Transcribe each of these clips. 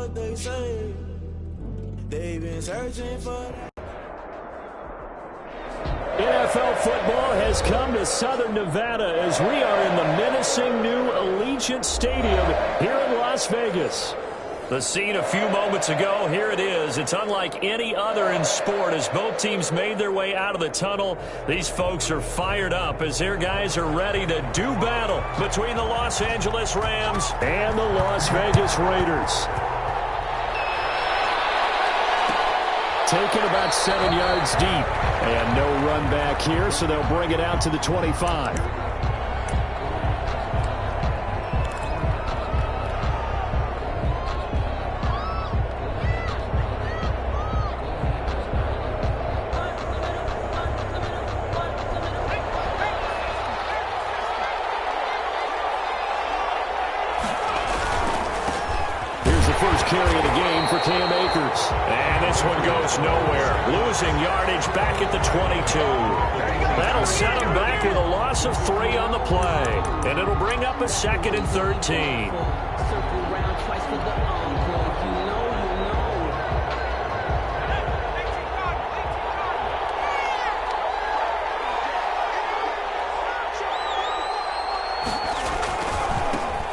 what they say. They've been searching for that. NFL football has come to Southern Nevada as we are in the menacing new Allegiant Stadium here in Las Vegas. The scene a few moments ago, here it is. It's unlike any other in sport as both teams made their way out of the tunnel. These folks are fired up as their guys are ready to do battle between the Los Angeles Rams and the Las Vegas Raiders. Taken about 7 yards deep. And no run back here, so they'll bring it out to the 25. First carry of the game for Cam Akers. And this one goes nowhere. Losing yardage back at the 22. That'll set him back with a loss of 3 on the play. And it'll bring up a 2nd and 13.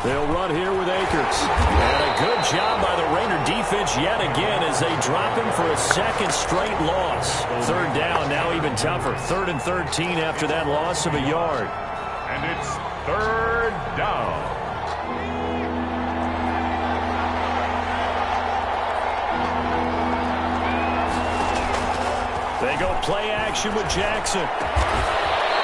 They'll run here with Akers. And a good job by the Raider defense yet again as they drop him for a 2nd straight loss. 3rd down, now even tougher. 3rd and 13 after that loss of a yard. And it's 3rd down. They go play action with Jackson.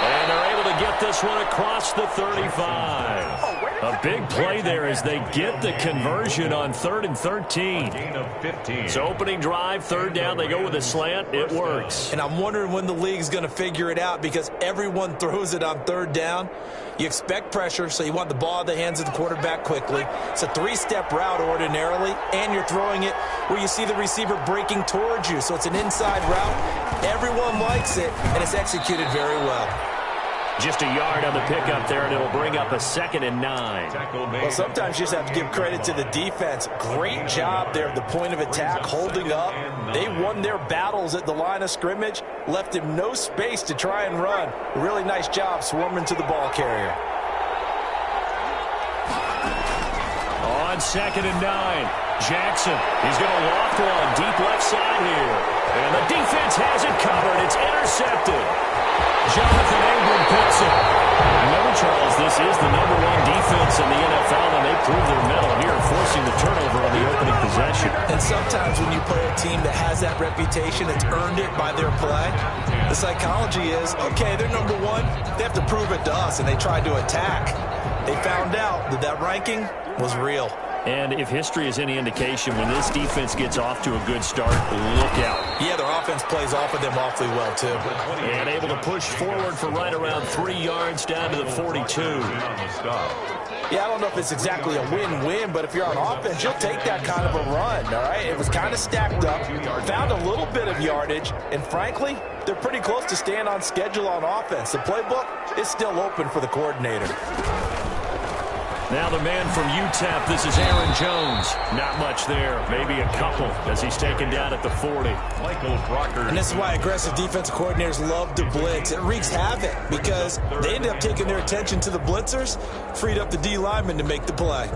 And they're able to get this one across the 35. A big play there as they get the conversion on 3rd and 13. So opening drive, 3rd down, they go with a slant. It works. And I'm wondering when the league's going to figure it out because everyone throws it on 3rd down. You expect pressure, so you want the ball in the hands of the quarterback quickly. It's a 3-step route ordinarily, and you're throwing it where you see the receiver breaking towards you. So it's an inside route. Everyone likes it, and it's executed very well. Just a yard on the pickup there, and it'll bring up a 2nd and 9. Well, sometimes you just have to give credit to the defense. Great job there at the point of attack, holding up. They won their battles at the line of scrimmage, left him no space to try and run. A really nice job swarming to the ball carrier. On 2nd and 9, Jackson. He's going to loft one deep left side here. And the defense has it covered. It's intercepted. Jonathan Ingram picks it. Remember, Charles, this is the #1 defense in the NFL, and they prove their mettle here, forcing the turnover on the opening possession. And sometimes when you play a team that has that reputation, it's earned it by their play. The psychology is, okay, they're #1. They have to prove it to us, and they tried to attack. They found out that that ranking was real. And if history is any indication, when this defense gets off to a good start, look out. Yeah, their offense plays off of them awfully well, too. And able to push forward for right around 3 yards down to the 42. Yeah, I don't know if it's exactly a win-win, but if you're on offense, you'll take that kind of a run, all right? It was kind of stacked up, found a little bit of yardage, and frankly, they're pretty close to staying on schedule on offense. The playbook is still open for the coordinator. Now the man from UTEP, this is Aaron Jones. Not much there, maybe a couple as he's taken down at the 40. Michael Brocker. And this is why aggressive defensive coordinators love to blitz. It wreaks havoc because they end up taking their attention to the blitzers, freed up the D lineman to make the play.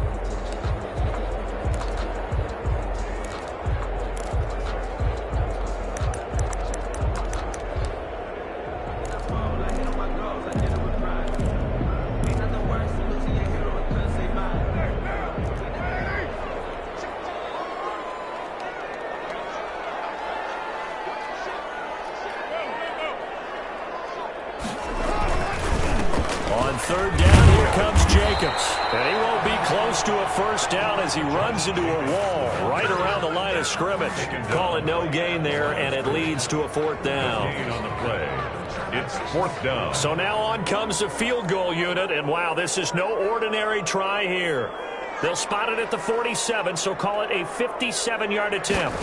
Third down, here comes Jacobs. And he won't be close to a first down as he runs into a wall right around the line of scrimmage. Call it no gain there, and it leads to a 4th down. On the play. It's 4th down. So now on comes the field goal unit, and wow, this is no ordinary try here. They'll spot it at the 47, so call it a 57-yard attempt.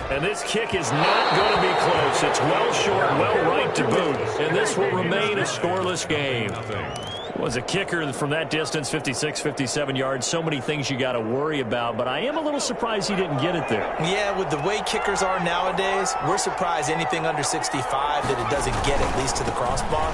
And this kick is not going to be close. It's well short, well right to boot. And this will remain a scoreless game. Was a kicker from that distance, 56, 57 yards. So many things you got to worry about, but I am a little surprised he didn't get it there. Yeah, with the way kickers are nowadays, we're surprised anything under 65 that it doesn't get at least to the crossbar.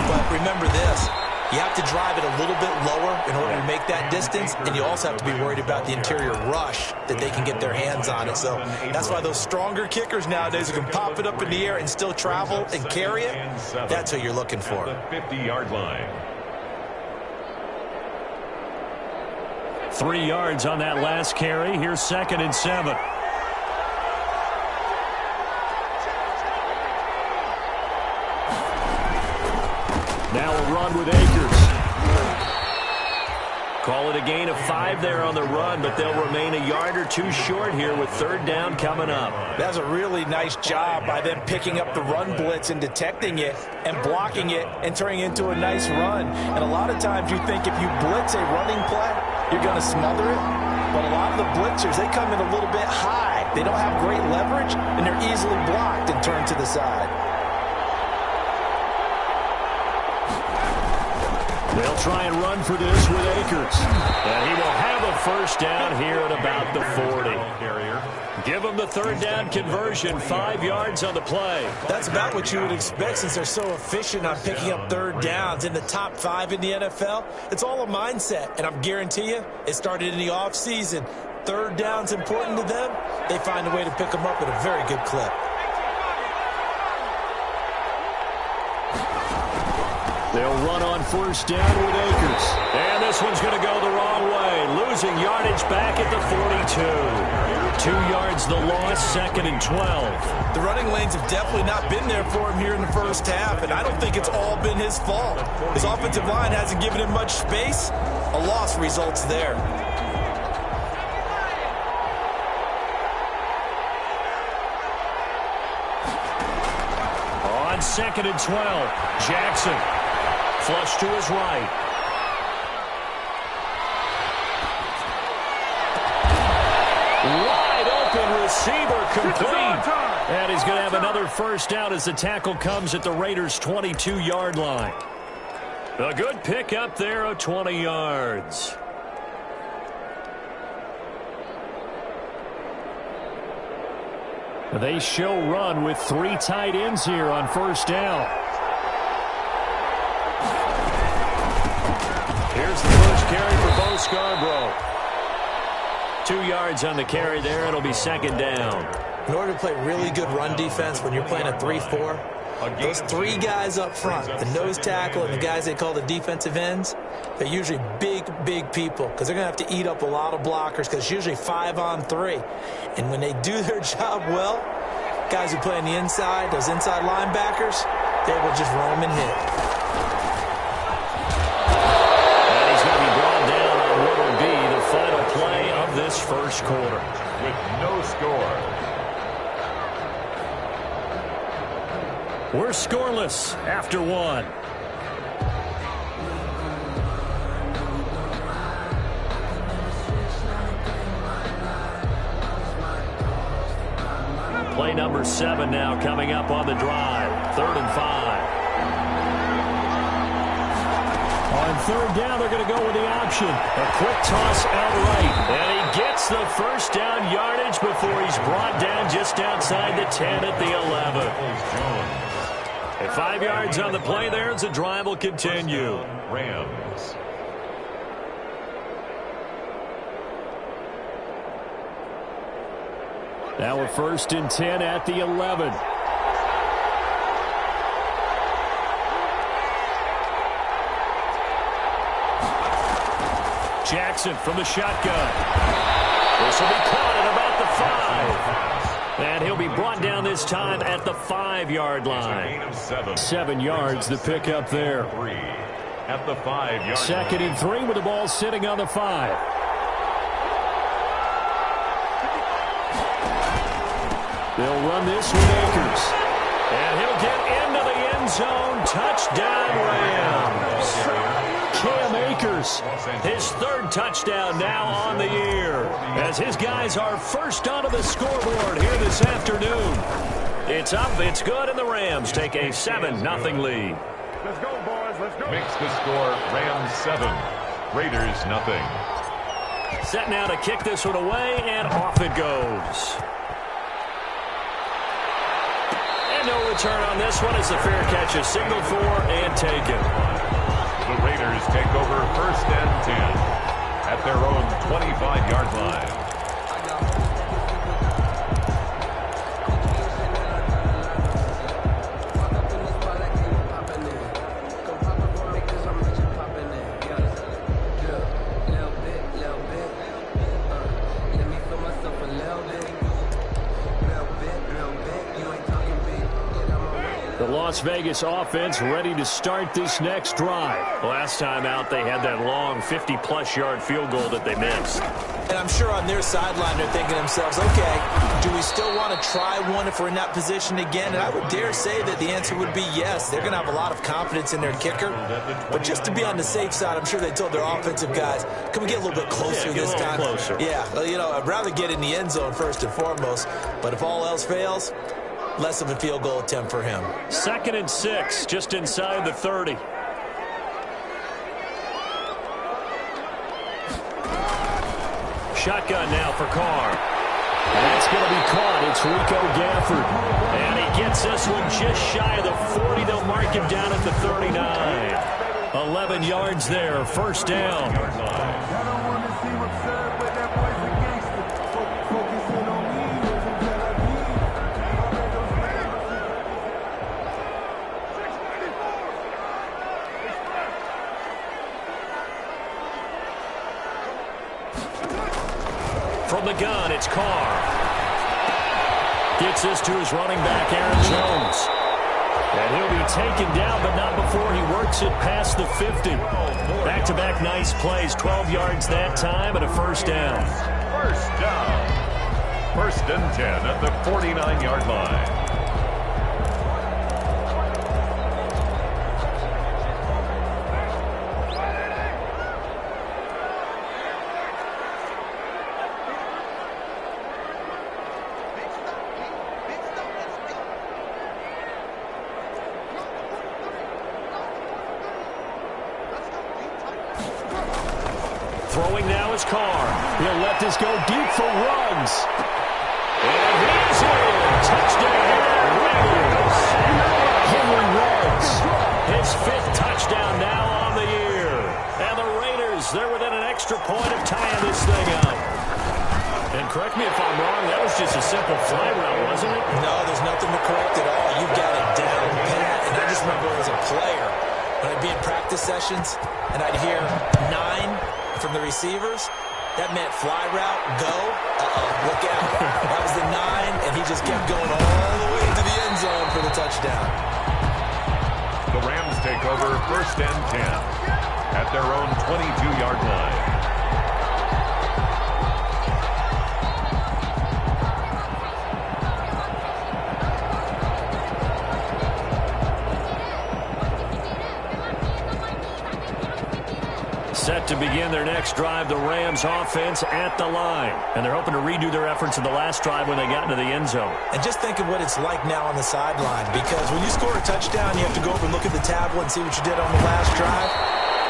But remember this, you have to drive it a little bit lower in order to make that distance, and you also have to be worried about the interior rush that they can get their hands on it. So that's why those stronger kickers nowadays who can pop it up in the air and still travel and carry it, that's what you're looking for. The 50-yard line. 3 yards on that last carry. Here's 2nd and 7. Now a run with Akers. Call it a gain of 5 there on the run, but they'll remain a yard or 2 short here with 3rd down coming up. That's a really nice job by them picking up the run blitz and detecting it and blocking it and turning it into a nice run. And a lot of times you think if you blitz a running play, you're going to smother it. But a lot of the blitzers, they come in a little bit high. They don't have great leverage, and they're easily blocked and turned to the side. They'll try and run for this with Akers. And he will have a 1st down here at about the 40. Give him the 3rd down conversion, 5 yards on the play. That's about what you would expect since they're so efficient on picking up 3rd downs. In the top 5 in the NFL, it's all a mindset. And I'm guarantee you, it started in the offseason. 3rd down's important to them. They find a way to pick them up at a very good clip. They'll run on 1st down with Akers. And this one's going to go the wrong way. Losing yardage back at the 42. 2 yards the loss, 2nd and 12. The running lanes have definitely not been there for him here in the first half, and I don't think it's all been his fault. His offensive line hasn't given him much space. A loss results there. On 2nd and 12, Jackson. Flush to his right. Wide open receiver complete. And he's going to have another 1st down as the tackle comes at the Raiders' 22-yard line. A good pick up there of 20 yards. They show run with 3 tight ends here on 1st down. Here's the first carry for Bo Scarborough. 2 yards on the carry there. It'll be 2nd down. In order to play really good run defense when you're playing a 3-4, those 3 guys up front, the nose tackle and the guys they call the defensive ends, they're usually big, big people because they're going to have to eat up a lot of blockers because it's usually 5 on 3. And when they do their job well, guys who play on the inside, those inside linebackers, they will just roam and hit. Play of this 1st quarter. With no score. We're scoreless after 1. Play number 7 now coming up on the drive. 3rd and 5. On 3rd down, they're going to go with the option. A quick toss out right. And he gets the 1st down yardage before he's brought down just outside the 10 at the 11. And 5 yards on the play there as the drive will continue. Rams. Now a 1st and 10 at the 11. Jackson from the shotgun. This will be caught at about the 5. And he'll be brought down this time at the 5-yard line. 7 yards the pick up there. At the 5-yard line. 2nd and 3 with the ball sitting on the 5. They'll run this with Akers. And he'll get into the end zone. Touchdown, Rams. Cam Akers, his 3rd touchdown now on the year, as his guys are first onto the scoreboard here this afternoon. It's up, it's good, and the Rams take a 7-0 lead. Let's go, boys. Let's go. Makes the score Rams 7, Raiders nothing. Set now to kick this one away, and off it goes. And no return on this one. It's a fair catch, a signal for and taken. The Raiders take over 1st and 10 at their own 25-yard line. Las Vegas offense ready to start this next drive. Last time out, they had that long 50-plus yard field goal that they missed. And I'm sure on their sideline they're thinking to themselves, okay, do we still want to try one if we're in that position again? And I would dare say that the answer would be yes. They're going to have a lot of confidence in their kicker. But just to be on the safe side, I'm sure they told their offensive guys, can we get a little bit closer this time? Closer. Yeah, well, you know, I'd rather get in the end zone first and foremost. But if all else fails, less of a field goal attempt for him. 2nd and 6, just inside the 30. Shotgun now for Carr. And that's going to be caught. It's Rico Gafford. And he gets this one just shy of the 40. They'll mark him down at the 39. 11 yards there, 1st down. From the gun, it's Carr. Gets this to his running back, Aaron Jones. And he'll be taken down, but not before he works it past the 50. Back-to-back nice plays, 12 yards that time, and a 1st down. 1st down. 1st and 10 at the 49-yard line. Throwing now is Carr. He'll let this go deep for Ruggs. And he's in. Touchdown, Raiders. Henry Ruggs. His 5th touchdown now on the year. And the Raiders, they're within an extra point of tying this thing up. And correct me if I'm wrong, that was just a simple fly route, wasn't it? No, there's nothing to correct at all. You've got it down pat. And I just remember as a player, when I'd be in practice sessions, and I'd hear 9 from the receivers, that meant fly route, go, look out. That was the 9, and he just kept going all the way to the end zone for the touchdown. The Rams take over 1st and 10 at their own 22-yard line. Set to begin their next drive, the Rams offense at the line. And they're hoping to redo their efforts in the last drive when they got into the end zone. And just think of what it's like now on the sideline, because when you score a touchdown, you have to go over and look at the tablet and see what you did on the last drive.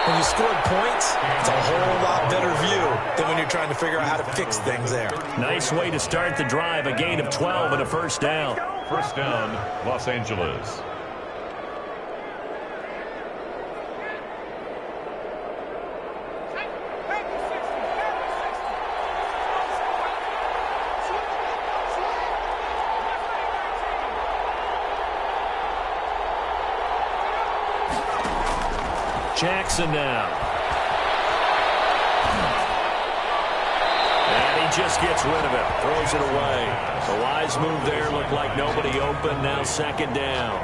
When you scored points, it's a whole lot better view than when you're trying to figure out how to fix things there. Nice way to start the drive, a gain of 12 and a 1st down. 1st down, Los Angeles. Jackson now. And he just gets rid of it. Throws it away. The wise move there. Looked like nobody open. Now 2nd down.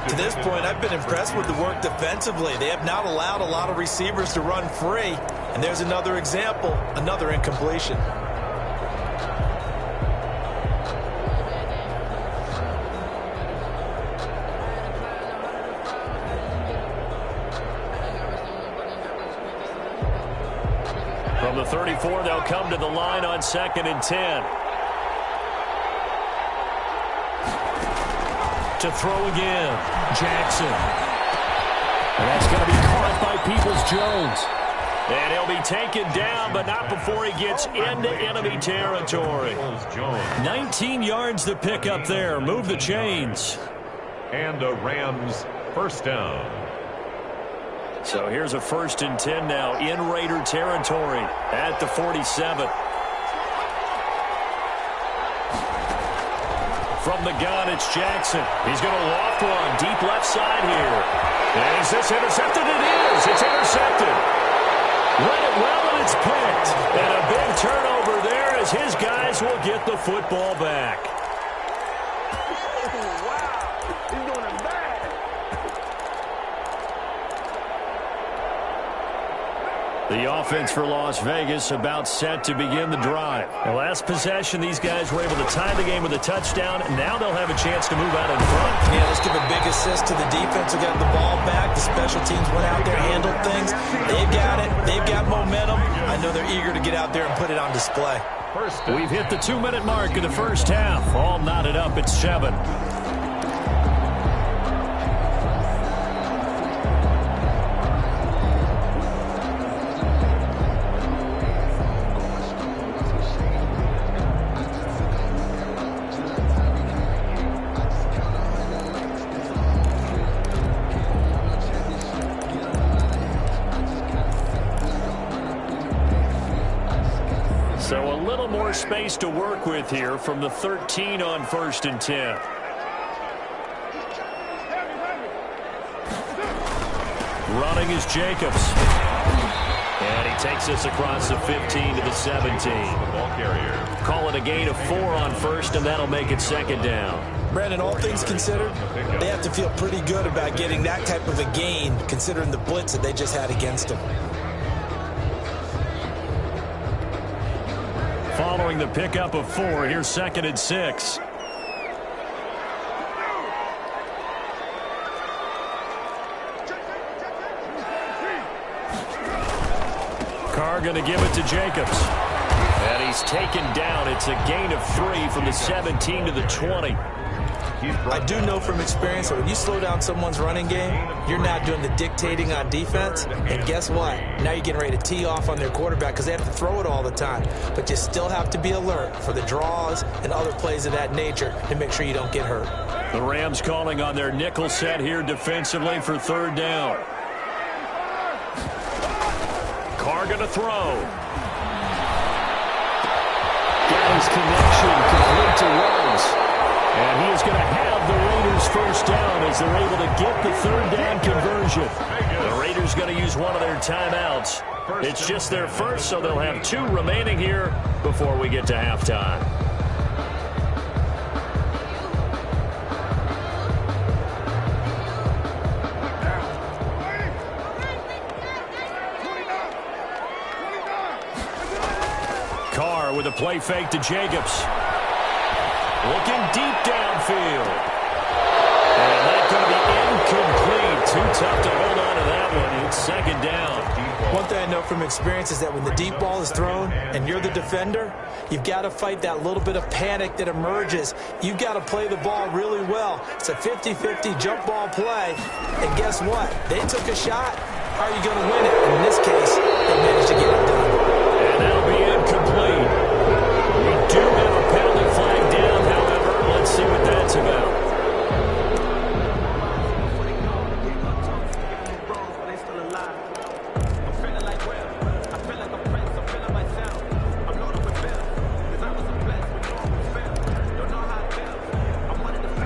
To this point, I've been impressed with the work defensively. They have not allowed a lot of receivers to run free. And there's another example, another incompletion. From the 34, they'll come to the line on 2nd and 10. To throw again, Jackson. And that's going to be caught by Peoples-Jones. And he'll be taken down, but not before he gets into enemy territory. 19 yards to pick up there. Move the chains. And a Rams first down. So here's a 1st and 10 now in Raider territory at the 47. From the gun, it's Jackson. He's going to loft one deep left side here. And is this intercepted? It is. It's intercepted. Read it well, and it's picked. And a big turnover there as his guys will get the football back. The offense for Las Vegas about set to begin the drive. The last possession, these guys were able to tie the game with a touchdown, and now they'll have a chance to move out in front. Yeah, let's give a big assist to the defense who got the ball back. The special teams went out there, handled things. They've got it. They've got momentum. I know they're eager to get out there and put it on display. We've hit the 2-minute mark in the first half. All knotted up at 7. So a little more space to work with here from the 13 on 1st and 10. Running is Jacobs. And he takes us across the 15 to the 17. Call it a gain of 4 on 1st, and that'll make it 2nd down. Brandon, all things considered, they have to feel pretty good about getting that type of a gain, considering the blitz that they just had against them. Following the pickup of 4, here's 2nd and 6. Carr going to give it to Jacobs. And he's taken down. It's a gain of 3 from the 17 to the 20. I do know from experience that when you slow down someone's running game, you're not doing the dictating on defense. And guess what? Now you're getting ready to tee off on their quarterback because they have to throw it all the time. But you still have to be alert for the draws and other plays of that nature to make sure you don't get hurt. The Rams calling on their nickel set here defensively for 3rd down. Carr going to throw. Got his connection complete to Rhodes. And he is going to have the Raiders first down as they're able to get the 3rd down conversion. The Raiders going to use one of their timeouts. It's just their first, so they'll have 2 remaining here before we get to halftime. Carr with a play fake to Jacobs. Looking deep downfield. And that's going to be incomplete. Too tough to hold on to that one. It's 2nd down. One thing I know from experience is that when the deep ball is thrown and you're the defender, you've got to fight that little bit of panic that emerges. You've got to play the ball really well. It's a 50-50 jump ball play. And guess what? They took a shot. How are you going to win it? In this case, they managed to get it done. And that'll be incomplete. We do have a penalty flag down, however. Let's see what that's about.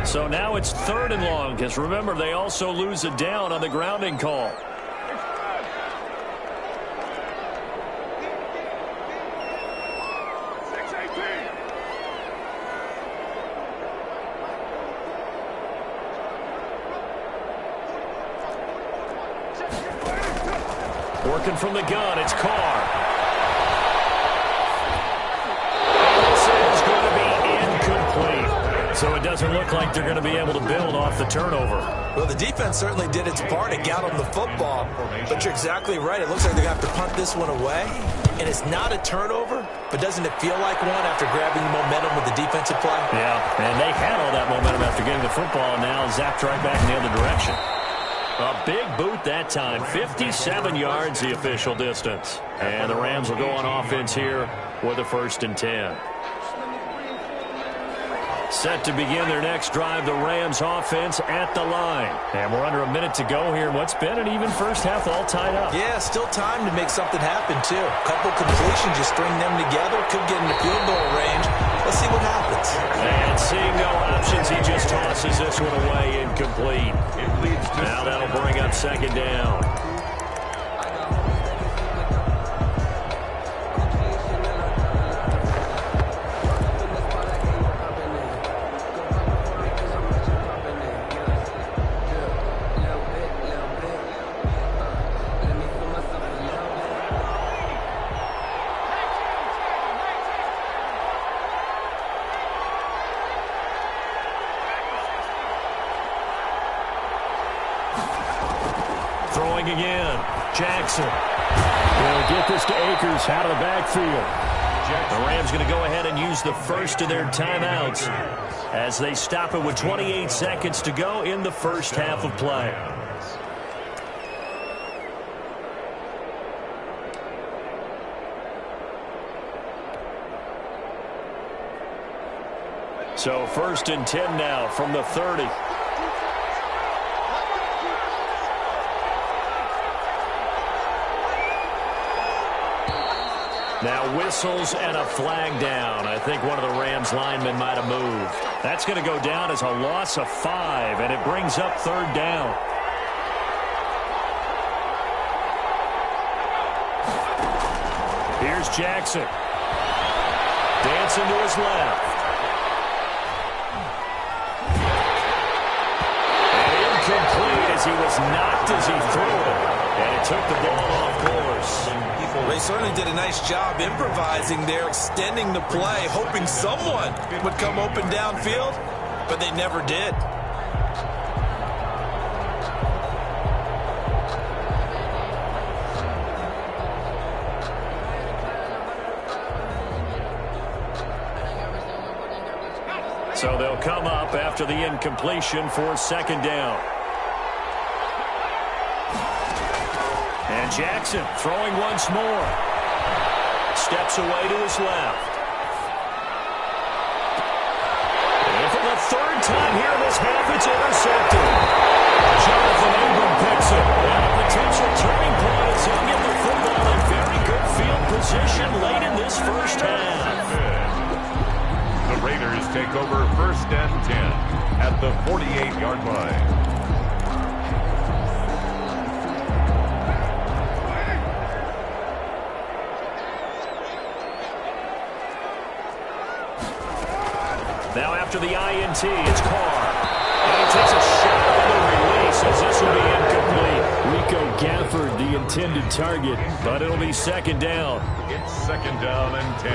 So now it's 3rd and long, because remember, they also lose a down on the grounding call. Working from the gun, it's Carr. And this is going to be incomplete. So it doesn't look like they're going to be able to build off the turnover. Well, the defense certainly did its part and got them the football. But you're exactly right. It looks like they're going to have to punt this one away. And it's not a turnover, but doesn't it feel like one after grabbing the momentum with the defensive play? Yeah, and they had all that momentum after getting the football, and now zapped right back in the other direction. A big boot that time. 57 yards the official distance. And the Rams will go on offense here with a 1st and 10. Set to begin their next drive, the Rams offense at the line. And we're under a minute to go here in what's been an even first half, all tied up. Yeah, still time to make something happen, too. A couple completions, you string them together, could get in the field goal range. Let's see what happens. And seeing no options, he just tosses this one away, incomplete. Now that'll bring up 2nd down. Throwing again. Jackson. They'll get this to Akers out of the backfield. The Rams going to go ahead and use the first of their timeouts as they stop it with 28 seconds to go in the first half of play. So 1st and 10 now from the 30. Now whistles and a flag down. I think one of the Rams linemen might have moved. That's going to go down as a loss of 5, and it brings up 3rd down. Here's Jackson. Dancing to his left. And incomplete as he was knocked as he threw it. And it took the ball off course. They certainly did a nice job improvising there, extending the play, hoping someone would come open downfield, but they never did. So they'll come up after the incompletion for 2nd down. And Jackson throwing once more. Steps away to his left. And for the 3rd time here in this half, it's intercepted. Jonathan Abram picks it. And a potential turning point as he'll get the football in very good field position late in this first half. The Raiders take over 1st and 10 at the 48-yard line. Now after the INT, it's Carr. And he takes a shot on the release as this will be incomplete. Rico Gafford, the intended target, but it'll be 2nd down. It's 2nd down and 10.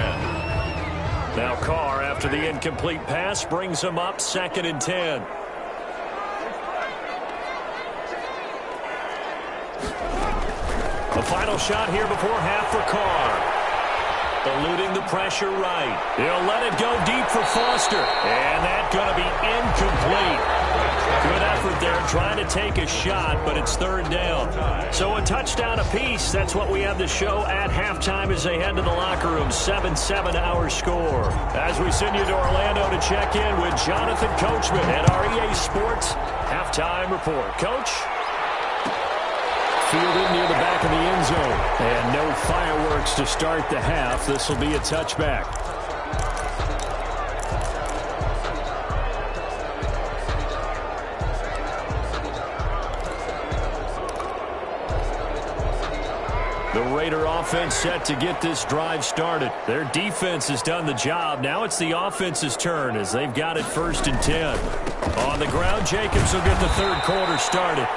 Now Carr, after the incomplete pass, brings him up 2nd and 10. The final shot here before half for Carr. Eluding the pressure right. He'll let it go deep for Foster. And that's going to be incomplete. Good effort there trying to take a shot, but it's 3rd down. So a touchdown apiece. That's what we have to show at halftime as they head to the locker room. 7-7 our score. As we send you to Orlando to check in with Jonathan Coachman at our EA Sports Halftime Report. Coach? Fielded near the back of the end zone. And no fireworks to start the half. This will be a touchback. The Raider offense set to get this drive started. Their defense has done the job. Now it's the offense's turn as they've got it 1st and 10. On the ground, Jacobs will get the 3rd quarter started.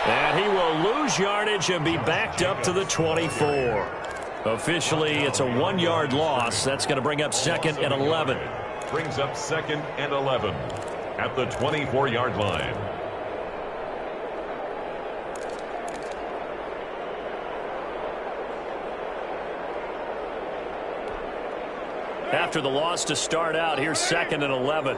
And he will lose yardage and be backed up to the 24. Officially, it's a 1-yard loss. That's going to bring up 2nd and 11. Brings up 2nd and 11 at the 24-yard line. After the loss to start out, here's 2nd and 11.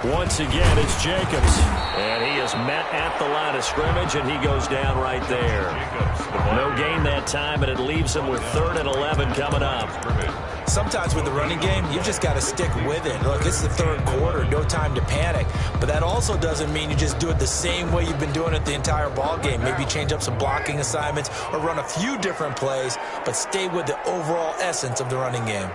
Once again, it's Jacobs. And he is met at the line of scrimmage, and he goes down right there. No gain that time, and it leaves him with 3rd and 11 coming up. Sometimes with the running game, you've just got to stick with it. Look, it's the 3rd quarter, no time to panic. But that also doesn't mean you just do it the same way you've been doing it the entire ball game. Maybe change up some blocking assignments or run a few different plays, but stay with the overall essence of the running game.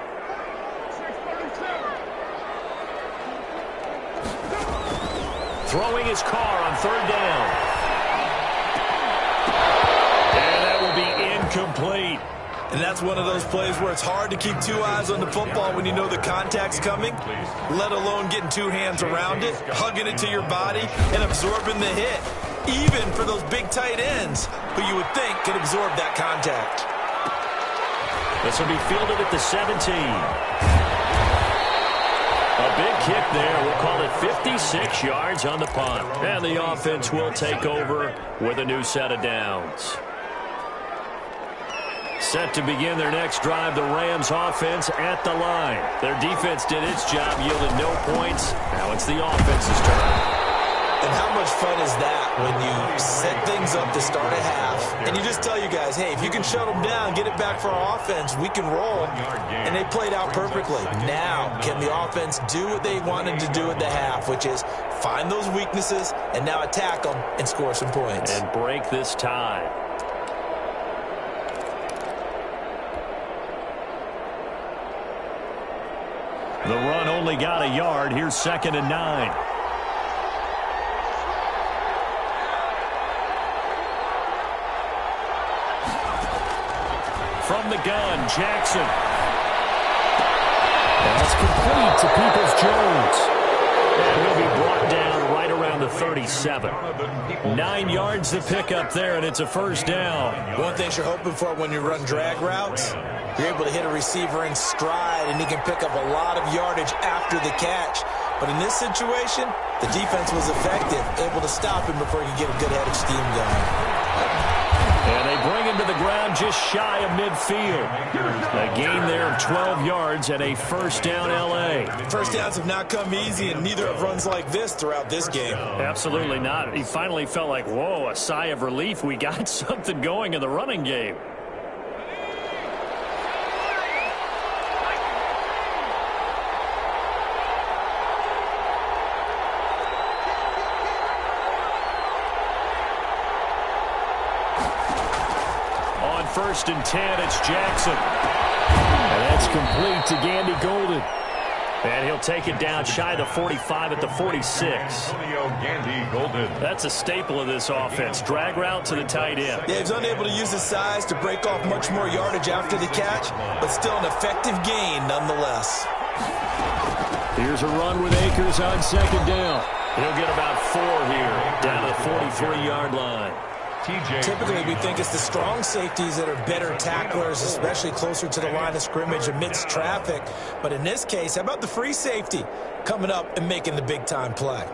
Throwing his car on 3rd down. And that will be incomplete. And that's one of those plays where it's hard to keep 2 eyes on the football when you know the contact's coming, let alone getting 2 hands around it, hugging it to your body, and absorbing the hit, even for those big tight ends who you would think could absorb that contact. This will be fielded at the 17. A big kick there. We'll call it 56 yards on the punt. And the offense will take over with a new set of downs. Set to begin their next drive, the Rams offense at the line. Their defense did its job, yielded no points. Now it's the offense's turn. And how much fun is that when you set things up to start a half, and you just tell you guys, hey, if you can shut them down, get it back for our offense, we can roll. And they played out perfectly. Now, can the offense do what they wanted to do at the half, which is find those weaknesses and now attack them and score some points. And break this tie. The run only got a yard. Here's 2nd and 9. From the gun, Jackson. That's complete to Peoples-Jones. And he'll be brought down right around the 37. 9 yards to pick up there, and it's a 1st down. One thing you're hoping for when you run drag routes, you're able to hit a receiver in stride, and he can pick up a lot of yardage after the catch. But in this situation, the defense was effective, able to stop him before he could get a good head of steam going. And they bring him to the ground just shy of midfield. A gain there of 12 yards and a 1st down L.A. First downs have not come easy, and neither have runs like this throughout this game. Absolutely not. He finally felt like, whoa, a sigh of relief. We got something going in the running game. On 1st and 10, it's Jackson. And that's complete to Gandy Golden. And he'll take it down shy of the 45 at the 46. That's a staple of this offense. Drag route to the tight end. Yeah, he's unable to use his size to break off much more yardage after the catch, but still an effective gain nonetheless. Here's a run with Akers on 2nd down. He'll get about 4 here, down to the 43-yard line. Typically, we think it's the strong safeties that are better tacklers, especially closer to the line of scrimmage amidst traffic. But in this case, how about the free safety coming up and making the big-time play?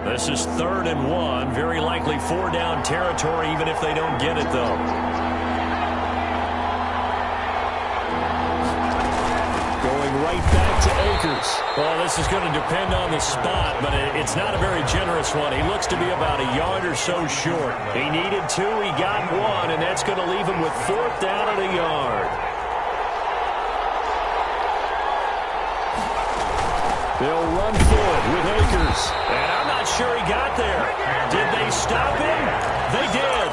This is 3rd and 1. Very likely 4-down territory, even if they don't get it, though. Going right back to Akers. Well, this is going to depend on the spot, but it's not a very generous one. He looks to be about a yard or so short. He needed 2, he got 1, and that's going to leave him with 4th down at a yard. They'll run forward with Akers. And I'm not sure he got there. Did they stop him? They did.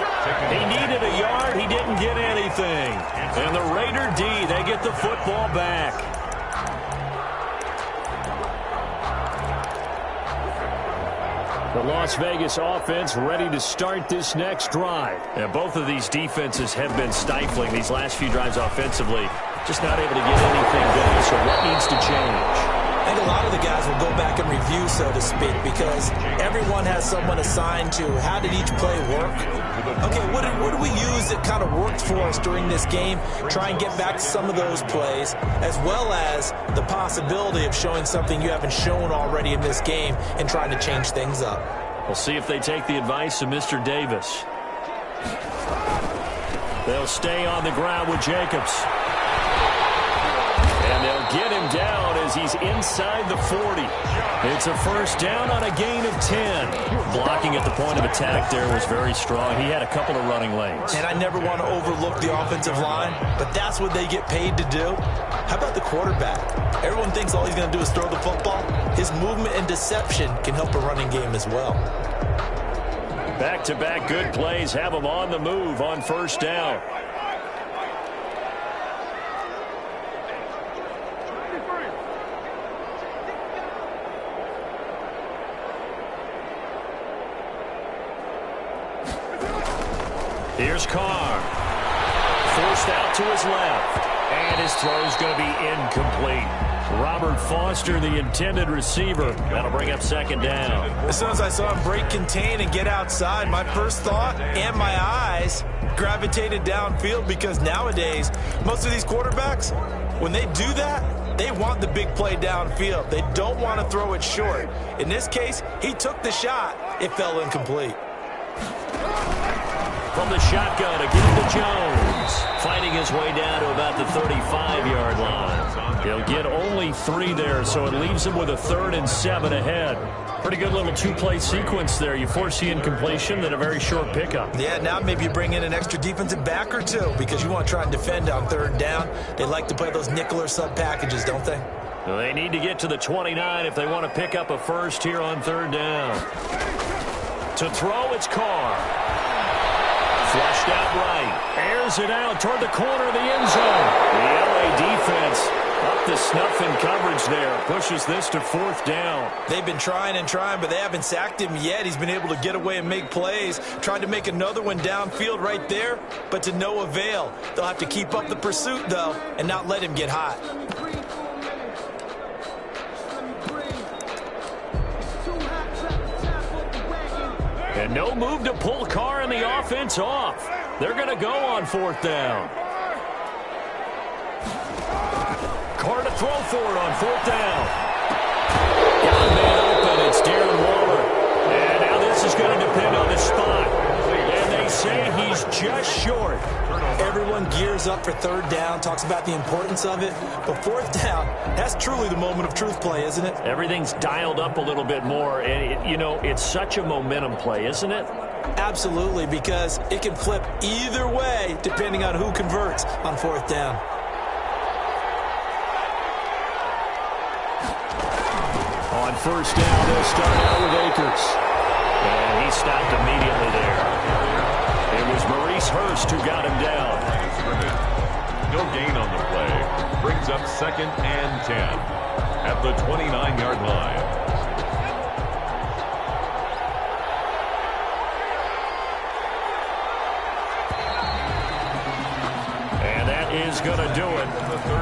He needed a yard. He didn't get anything. And the Raider D, they get the football back. The Las Vegas offense ready to start this next drive. And both of these defenses have been stifling these last few drives offensively. Just not able to get anything going. So what needs to change? I think a lot of the guys will go back and review, so to speak, because everyone has someone assigned to how did each play work. Okay, what do we use that kind of worked for us during this game? Try and get back to some of those plays, as well as the possibility of showing something you haven't shown already in this game and trying to change things up. We'll see if they take the advice of Mr. Davis. They'll stay on the ground with Jacobs. And And they'll get him down as he's inside the 40. It's a first down on a gain of 10. Blocking at the point of attack there was very strong. He had a couple of running lanes. And I never want to overlook the offensive line, but that's what they get paid to do. How about the quarterback? Everyone thinks all he's going to do is throw the football. His movement and deception can help a running game as well. Back-to-back good plays have him on the move on first down. Here's Carr. Forced out to his left. And his throw's going to be incomplete. Robert Foster, the intended receiver. That'll bring up second down. As soon as I saw him break contain and get outside, my first thought and my eyes gravitated downfield, because nowadays, most of these quarterbacks, when they do that, they want the big play downfield. They don't want to throw it short. In this case, he took the shot. It fell incomplete. From the shotgun, again to Jones. Fighting his way down to about the 35-yard line. He'll get only 3 there, so it leaves him with a 3rd and 7 ahead. Pretty good little two-play sequence there. You force the incompletion, then a very short pickup. Yeah, now maybe you bring in an extra defensive back or two, because you want to try and defend on 3rd down. They like to play those nickel or sub packages, don't they? Well, they need to get to the 29 if they want to pick up a first here on 3rd down. To throw, it's Carr. Flushed out right. Airs it out toward the corner of the end zone. The LA defense up to snuff in coverage there. Pushes this to 4th down. They've been trying and trying, but they haven't sacked him yet. He's been able to get away and make plays. Tried to make another one downfield right there, but to no avail. They'll have to keep up the pursuit, though, and not let him get hot. And no move to pull Carr and the offense off. They're going to go on 4th down. Carr to throw for it on 4th down. Got a man open. It's Darren Waller. And now this is going to depend on the spot. And they say he's just short. Everyone gears up for 3rd down, talks about the importance of it. But 4th down, that's truly the moment of truth play, isn't it? Everything's dialed up a little bit more. And, it's such a momentum play, isn't it? Absolutely, because it can flip either way depending on who converts on 4th down. On 1st down, they'll start out with Akers. And he stopped immediately there. It was Maurice Hurst who got him down. No gain on the play. Brings up 2nd and 10 at the 29-yard line. And that is going to do it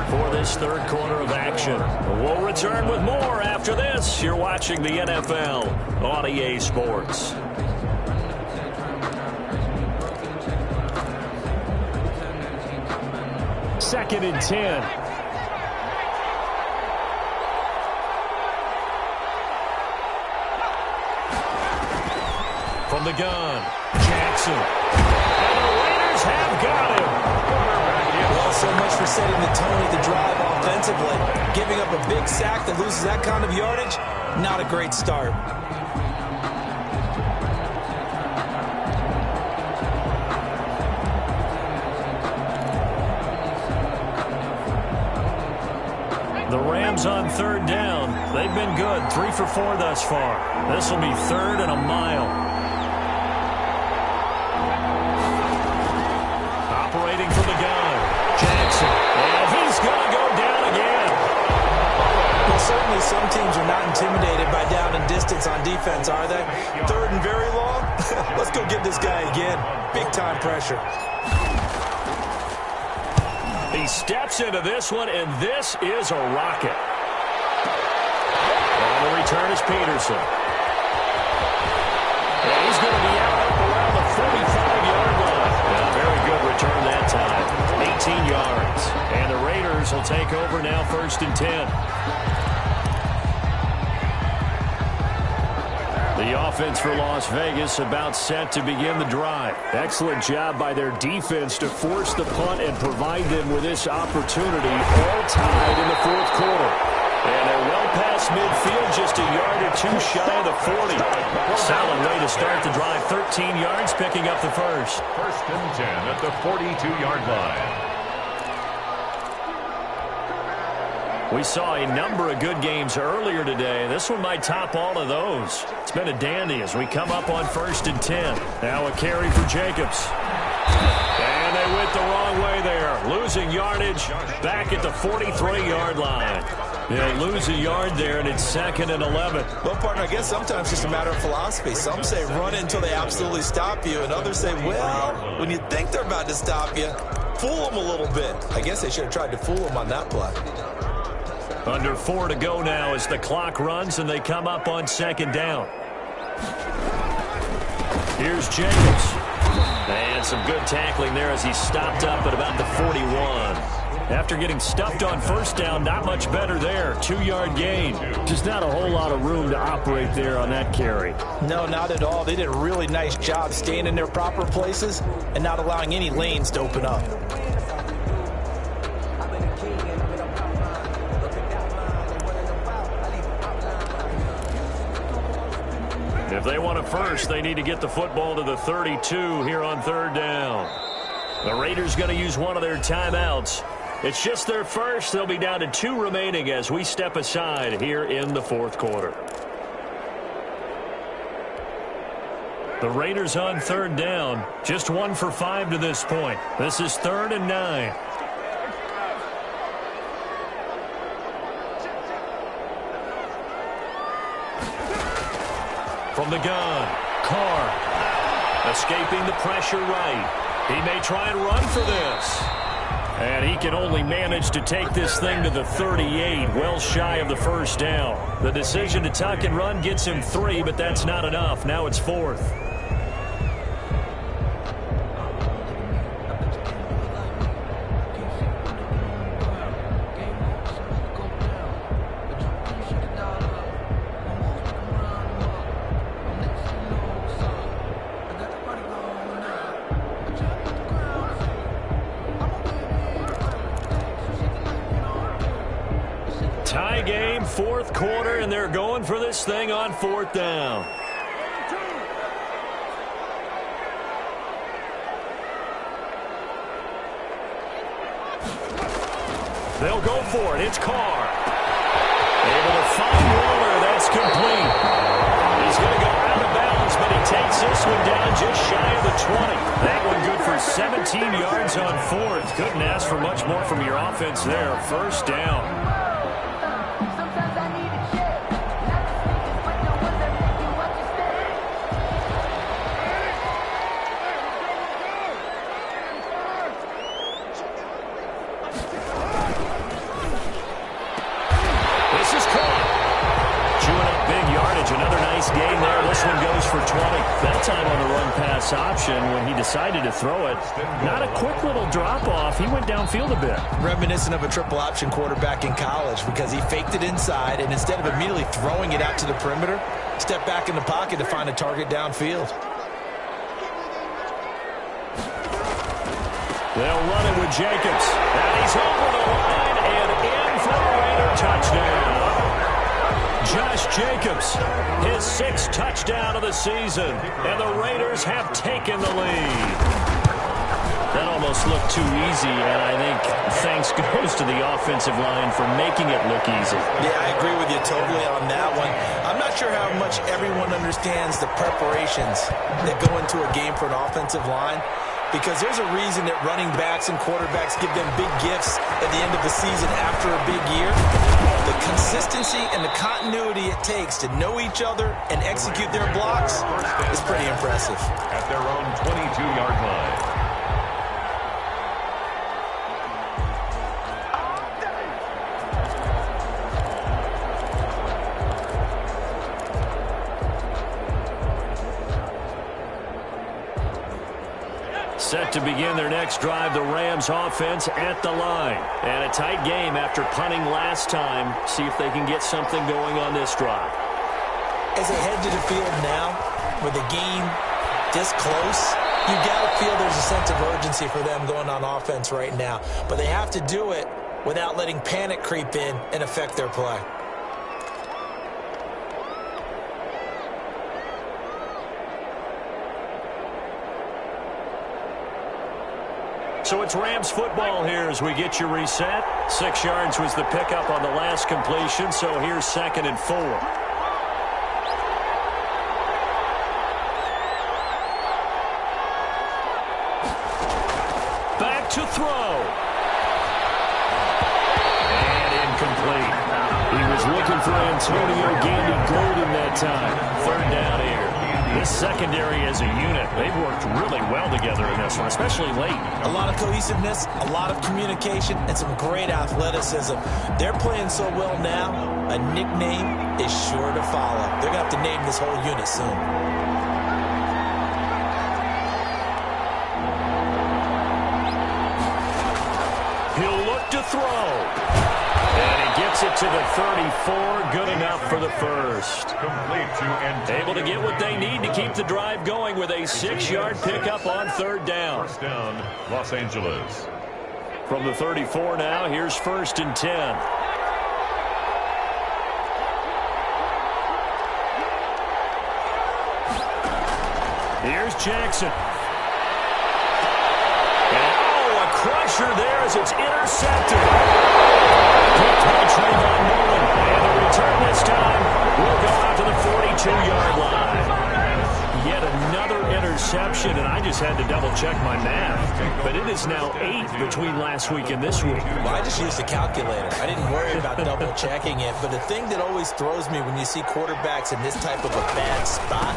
for this 3rd quarter of action. We'll return with more after this. You're watching the NFL on EA Sports. Second and 10. From the gun, Jackson. And the Raiders have got him. Well, so much for setting the tone of the drive offensively. Giving up a big sack that loses that kind of yardage, not a great start. The Rams on 3rd down. They've been good. 3 for 4 thus far. This will be 3rd and a mile. Operating from the gun. Jackson. And he's going to go down again. Well, certainly some teams are not intimidated by down and distance on defense, are they? 3rd and very long? Let's go get this guy again. Big-time pressure. He steps into this one, and this is a rocket. And the return is Peterson. And he's going to be out up around the 45-yard line. And a very good return that time. 18 yards. And the Raiders will take over now 1st and 10. The The offense for Las Vegas about set to begin the drive. Excellent job by their defense to force the punt and provide them with this opportunity, all tied in the fourth quarter. And they're well past midfield, just a yard or two shy of the 40. Solid way to start the drive. 13 yards, picking up the first. First and 10 at the 42-yard line. We saw a number of good games earlier today. This one might top all of those. It's been a dandy as we come up on first and 10. Now a carry for Jacobs. And they went the wrong way there. Losing yardage back at the 43-yard line. They'll lose a yard there, and it's second and 11. Well, partner, I guess sometimes it's just a matter of philosophy. Some say run it until they absolutely stop you, and others say, well, when you think they're about to stop you, fool them a little bit. I guess they should have tried to fool them on that play. Under 4 to go now as the clock runs and they come up on second down. Here's Jacobs. And some good tackling there as he stopped up at about the 41. After getting stuffed on first down, not much better there. 2-yard gain. Just not a whole lot of room to operate there on that carry. No, not at all. They did a really nice job staying in their proper places and not allowing any lanes to open up. If they want it first, they need to get the football to the 32 here on third down. The Raiders going to use one of their timeouts. It's just their first. They'll be down to 2 remaining as we step aside here in the fourth quarter. The Raiders on third down, just 1 for 5 to this point. This is 3rd and 9. From the gun, Carr escaping the pressure right. He may try and run for this. And he can only manage to take this thing to the 38, well shy of the first down. The decision to tuck and run gets him 3, but that's not enough. Now it's 4th. Tie game, fourth quarter, and they're going for this thing on 4th down. They'll go for it. It's Carr. Able to find Waller. That's complete. He's going to go out of bounds, but he takes this one down just shy of the 20. That one good for 17 yards on 4th. Couldn't ask for much more from your offense there. First down. Option when he decided to throw it. Not a quick little drop-off. He went downfield a bit. Reminiscent of a triple option quarterback in college because he faked it inside, and instead of immediately throwing it out to the perimeter, stepped back in the pocket to find a target downfield. They'll run it with Jacobs. And he's over the line and in for a Raider touchdown. Josh Jacobs, his 6th touchdown of the season, and the Raiders have taken the lead. That almost looked too easy, and I think thanks goes to the offensive line for making it look easy. Yeah, I agree with you totally on that one. I'm not sure how much everyone understands the preparations that go into a game for an offensive line, because there's a reason that running backs and quarterbacks give them big gifts at the end of the season after a big year. The consistency and the continuity it takes to know each other and execute their blocks is pretty impressive. At their own 22-yard line. Set to begin their next drive, the Rams offense at the line. And a tight game after punting last time. See if they can get something going on this drive. As they head to the field now, with the game this close, you got to feel there's a sense of urgency for them going on offense right now. But they have to do it without letting panic creep in and affect their play. So it's Rams football here as we get you reset. 6 yards was the pickup on the last completion, so here's 2nd and 4. Back to throw. And incomplete. He was looking for Antonio Gandy-Golden that time. 3rd down here. This secondary as a unit, they've worked really well together in this one, especially late. A lot of cohesiveness, a lot of communication, and some great athleticism. They're playing so well now, a nickname is sure to follow. They're going to have to name this whole unit soon. He'll look to throw. And he gets it to the 34. Good enough for the first. Complete to Antonio. Able to get what they need to keep the drive going with a 6-yard pickup on 3rd down. First down, Los Angeles. From the 34 now, here's 1st and 10. Here's Jackson. And, a crusher there as it's intercepted. Picked by Trayvon Mullen. And the return this time will go out to the 42-yard line. Yet another interception, and I just had to double-check my math. But it is now 8 between last week and this week. Well, I just used a calculator. I didn't worry about double-checking it. But the thing that always throws me when you see quarterbacks in this type of a bad spot,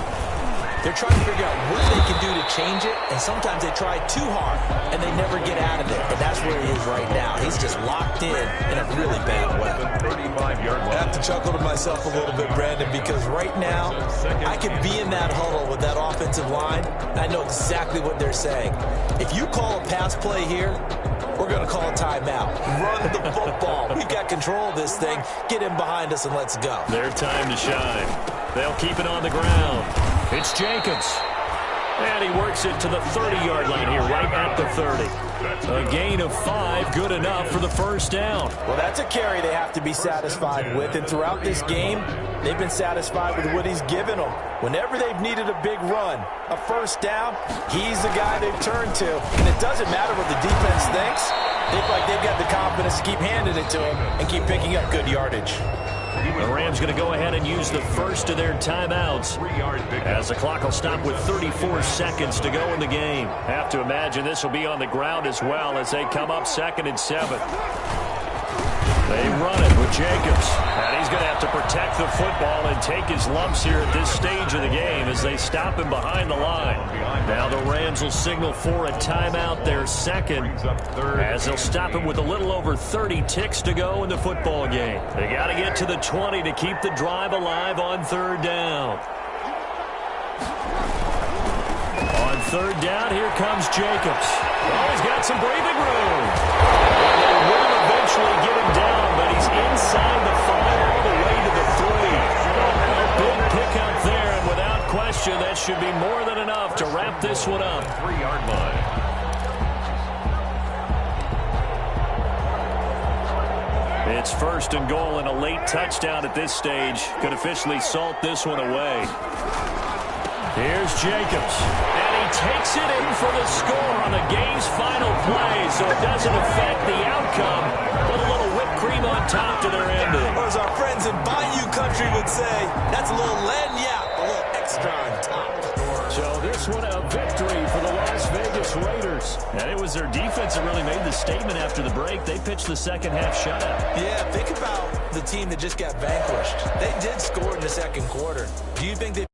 they're trying to figure out what they can do to change it, and sometimes they try too hard, and they never get out of it. And that's where he is right now. He's just locked in a really bad way. 35-yard line. I have to chuckle to myself a little bit, Brandon, because right now, I could be in that huddle with that offensive line, and I know exactly what they're saying. If you call a pass play here, we're going to call a timeout. Run the football. We've got control of this thing. Get in behind us and let's go. Their time to shine. They'll keep it on the ground. It's Jacobs. And he works it to the 30-yard line here, right at the 30. A gain of 5, good enough for the first down. Well, that's a carry they have to be satisfied with. And throughout this game, they've been satisfied with what he's given them. Whenever they've needed a big run, a first down, he's the guy they've turned to. And it doesn't matter what the defense thinks. They feel like they've got the confidence to keep handing it to him and keep picking up good yardage. The Rams going to go ahead and use the first of their timeouts as the clock will stop with 34 seconds to go in the game. Have to imagine this will be on the ground as well as they come up 2nd and 7. They run it with Jacobs, and he's going to have to protect the football and take his lumps here at this stage of the game as they stop him behind the line. Now the Rams will signal for a timeout, their second, as they'll stop him with a little over 30 ticks to go in the football game. They got to get to the 20 to keep the drive alive on 3rd down. On 3rd down, here comes Jacobs. Oh, he's got some breathing room. And they will eventually get him down, but he's inside the 5 all the way to the 3. A big pickup there, and without question, that should be more than enough to wrap this one up. 3-yard line. It's 1st and goal and a late touchdown at this stage. Could officially salt this one away. Here's Jacobs, and he takes it in for the score on the game's final play, so it doesn't affect the outcome. Put a little whipped cream on top to their ending. Or as our friends in Bayou Country would say, that's a little lagniappe, a little extra on top. So this one a victory for the Las Vegas Raiders. And it was their defense that really made the statement after the break. They pitched the second half shutout. Yeah, think about the team that just got vanquished. They did score in the second quarter. Do you think they